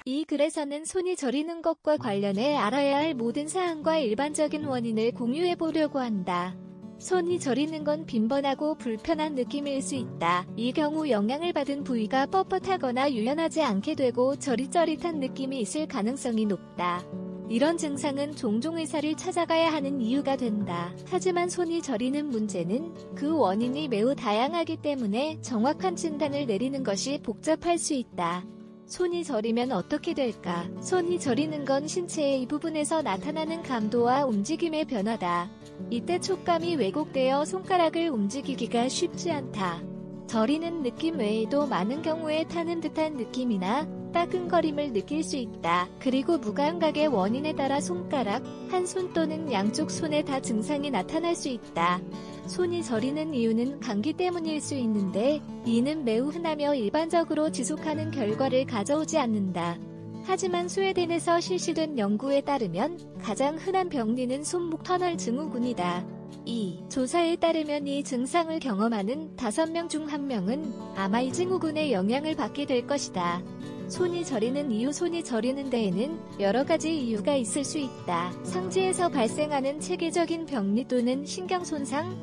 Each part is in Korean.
이 글에서는 손이 저리는 것과 관련해 알아야 할 모든 사항과 일반적인 원인을 공유해 보려고 한다. 손이 저리는 건 빈번하고 불편한 느낌일 수 있다. 이 경우 영향을 받은 부위가 뻣뻣하거나 유연하지 않게 되고 저릿저릿한 느낌이 있을 가능성이 높다. 이런 증상은 종종 의사를 찾아가야 하는 이유가 된다. 하지만 손이 저리는 문제는 그 원인이 매우 다양하기 때문에 정확한 진단을 내리는 것이 복잡할 수 있다. 손이 저리면 어떻게 될까? 손이 저리는 건 신체의 이 부분에서 나타나는 감도와 움직임의 변화다. 이때 촉감이 왜곡되어 손가락을 움직이기가 쉽지 않다. 저리는 느낌 외에도 많은 경우에 타는 듯한 느낌이나 따끔거림을 느낄 수 있다. 그리고 무감각의 원인에 따라 손가락, 한 손 또는 양쪽 손에 다 증상이 나타날 수 있다. 손이 저리는 이유는 감기 때문일 수 있는데 이는 매우 흔하며 일반적으로 지속하는 결과를 가져오지 않는다. 하지만 스웨덴에서 실시된 연구에 따르면 가장 흔한 병리는 손목 터널 증후군이다. 이 조사에 따르면 이 증상을 경험하는 5명 중 1명은 아마 이 증후군의 영향을 받게 될 것이다. 손이 저리는 이유. 손이 저리는 데에는 여러 가지 이유가 있을 수 있다. 상지에서 발생하는 체계적인 병리 또는 신경 손상,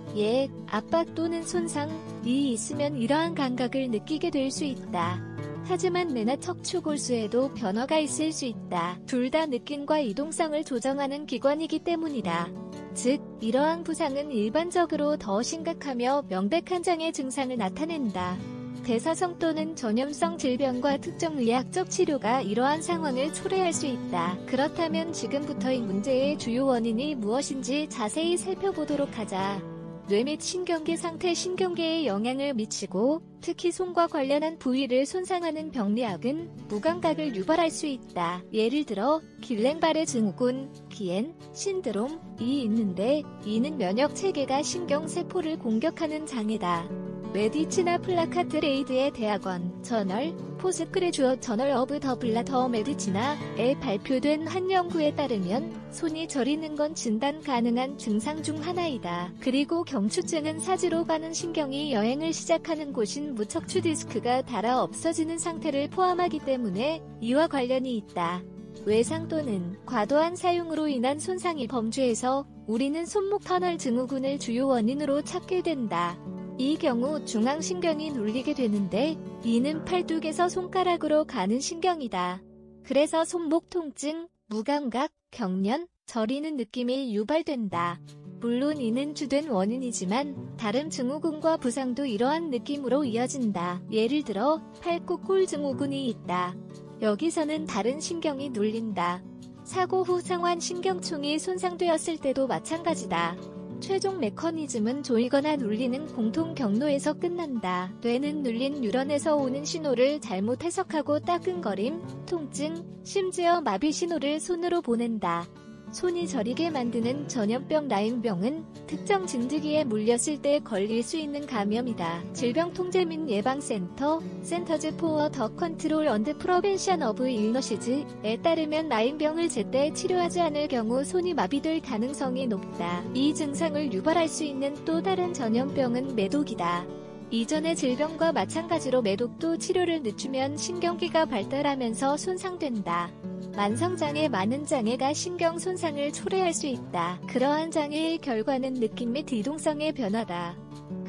압박 또는 손상이 있으면 이러한 감각을 느끼게 될 수 있다. 하지만 뇌나 척추골수에도 변화가 있을 수 있다. 둘 다 느낌과 이동성을 조정하는 기관이기 때문이다. 즉, 이러한 부상은 일반적으로 더 심각하며 명백한 장애 증상을 나타낸다. 대사성 또는 전염성 질병과 특정 의학적 치료가 이러한 상황을 초래할 수 있다. 그렇다면 지금부터 이 문제의 주요 원인이 무엇인지 자세히 살펴보도록 하자. 뇌 및 신경계 상태. 신경계에 영향을 미치고 특히 손과 관련한 부위를 손상하는 병리학은 무감각을 유발할 수 있다. 예를 들어 길랭바레 증후군, 기엔 신드롬이 있는데 이는 면역 체계가 신경세포를 공격하는 장애다. 메디치나 플라카트레이드의 대학원 저널 포스트그레주엇 저널 오브 더 블라더 메디치나에 발표된 한 연구에 따르면 손이 저리는 건 진단 가능한 증상 중 하나이다. 그리고 경추증은 사지로 가는 신경이 여행을 시작하는 곳인 무척추 디스크가 닳아 없어지는 상태를 포함하기 때문에 이와 관련이 있다. 외상 또는 과도한 사용으로 인한 손상이 범주에서 우리는 손목 터널 증후군을 주요 원인으로 찾게 된다. 이 경우 중앙신경이 눌리게 되는데 이는 팔뚝에서 손가락으로 가는 신경이다. 그래서 손목 통증, 무감각, 경련, 저리는 느낌이 유발된다. 물론 이는 주된 원인이지만 다른 증후군과 부상도 이러한 느낌으로 이어진다. 예를 들어 팔꿈골 증후군이 있다. 여기서는 다른 신경이 눌린다. 사고 후 상완 신경총이 손상되었을 때도 마찬가지다. 최종 메커니즘은 조이거나 눌리는 공통 경로에서 끝난다. 뇌는 눌린 뉴런에서 오는 신호를 잘못 해석하고 따끔거림, 통증, 심지어 마비 신호를 손으로 보낸다. 손이 저리게 만드는 전염병 라임병은 특정 진드기에 물렸을 때 걸릴 수 있는 감염이다. 질병통제 및 예방센터 센터즈 포어 더 컨트롤 언드 프로벤션 오브 일너시즈에 따르면 라임병을 제때 치료하지 않을 경우 손이 마비될 가능성이 높다. 이 증상을 유발할 수 있는 또 다른 전염병은 매독이다. 이전의 질병과 마찬가지로 매독도 치료를 늦추면 신경계가 발달하면서 손상된다. 만성장애. 많은 장애가 신경 손상을 초래할 수 있다. 그러한 장애의 결과는 느낌 및 이동성의 변화다.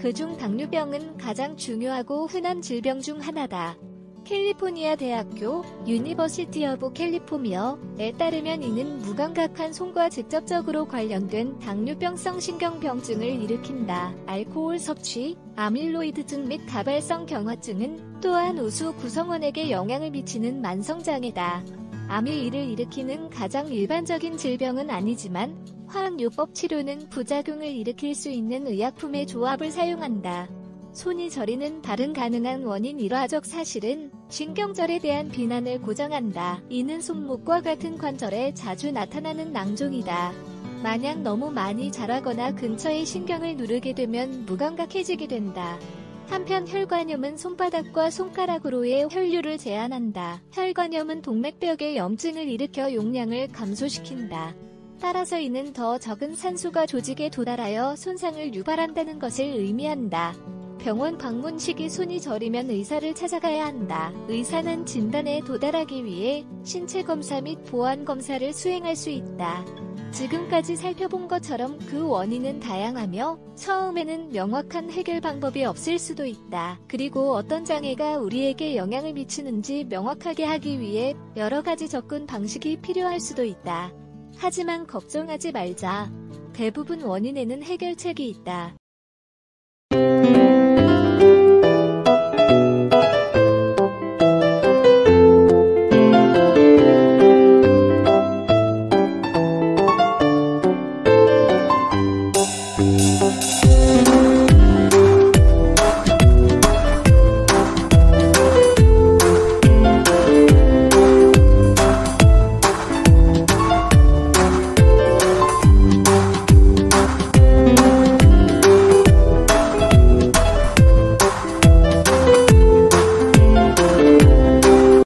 그중 당뇨병은 가장 중요하고 흔한 질병 중 하나다. 캘리포니아 대학교 유니버시티 오브 캘리포니아에 따르면 이는 무감각한 손과 직접적으로 관련된 당뇨병성 신경병증을 일으킨다. 알코올 섭취, 아밀로이드증 및 가발성 경화증은 또한 우수 구성원에게 영향을 미치는 만성장애다. 암이 이를 일으키는 가장 일반적인 질병은 아니지만 화학요법 치료는 부작용을 일으킬 수 있는 의약품의 조합을 사용한다. 손이 저리는 다른 가능한 원인. 일화적 사실은 신경절에 대한 비난을 고정한다. 이는 손목과 같은 관절에 자주 나타나는 낭종이다. 만약 너무 많이 자라거나 근처의 신경을 누르게 되면 무감각해지게 된다. 한편 혈관염은 손바닥과 손가락으로의 혈류를 제한한다. 혈관염은 동맥벽에 염증을 일으켜 용량을 감소시킨다. 따라서 이는 더 적은 산소가 조직에 도달하여 손상을 유발한다는 것을 의미한다. 병원 방문 시기 손이 저리면 의사를 찾아가야 한다. 의사는 진단에 도달하기 위해 신체 검사 및 보안 검사를 수행할 수 있다. 지금까지 살펴본 것처럼 그 원인은 다양하며 처음에는 명확한 해결 방법이 없을 수도 있다. 그리고 어떤 장애가 우리에게 영향을 미치는지 명확하게 하기 위해 여러 가지 접근 방식이 필요할 수도 있다. 하지만 걱정하지 말자. 대부분 원인에는 해결책이 있다.